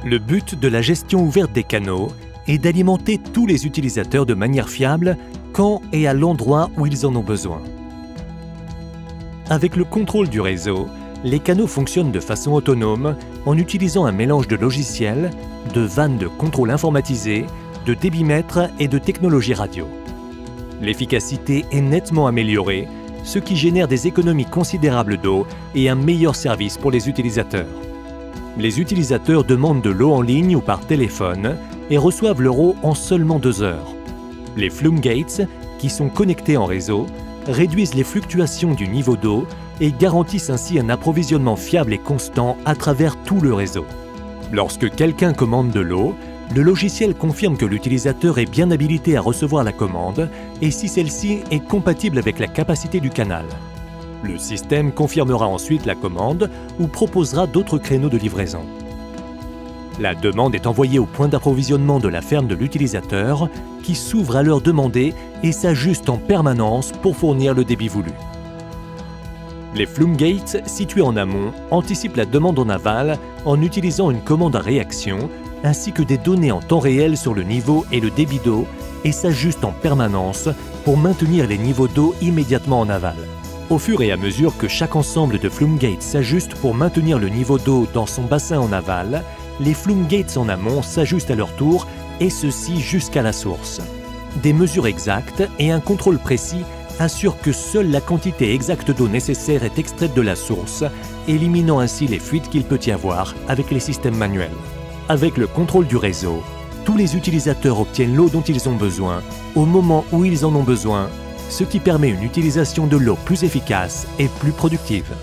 Le but de la gestion ouverte des canaux est d'alimenter tous les utilisateurs de manière fiable quand et à l'endroit où ils en ont besoin. Avec le contrôle du réseau, les canaux fonctionnent de façon autonome en utilisant un mélange de logiciels, de vannes de contrôle informatisées, de débitmètres et de technologies radio. L'efficacité est nettement améliorée, ce qui génère des économies considérables d'eau et un meilleur service pour les utilisateurs. Les utilisateurs demandent de l'eau en ligne ou par téléphone et reçoivent leur eau en seulement 2 heures. Les Flume Gates, qui sont connectés en réseau, réduisent les fluctuations du niveau d'eau et garantissent ainsi un approvisionnement fiable et constant à travers tout le réseau. Lorsque quelqu'un commande de l'eau, le logiciel confirme que l'utilisateur est bien habilité à recevoir la commande et si celle-ci est compatible avec la capacité du canal. Le système confirmera ensuite la commande ou proposera d'autres créneaux de livraison. La demande est envoyée au point d'approvisionnement de la ferme de l'utilisateur qui s'ouvre à l'heure demandée et s'ajuste en permanence pour fournir le débit voulu. Les Flume Gates, situés en amont, anticipent la demande en aval en utilisant une commande à réaction ainsi que des données en temps réel sur le niveau et le débit d'eau et s'ajustent en permanence pour maintenir les niveaux d'eau immédiatement en aval. Au fur et à mesure que chaque ensemble de Flume Gates s'ajuste pour maintenir le niveau d'eau dans son bassin en aval, les Flume Gates en amont s'ajustent à leur tour et ceci jusqu'à la source. Des mesures exactes et un contrôle précis assurent que seule la quantité exacte d'eau nécessaire est extraite de la source, éliminant ainsi les fuites qu'il peut y avoir avec les systèmes manuels. Avec le contrôle du réseau, tous les utilisateurs obtiennent l'eau dont ils ont besoin, au moment où ils en ont besoin, ce qui permet une utilisation de l'eau plus efficace et plus productive.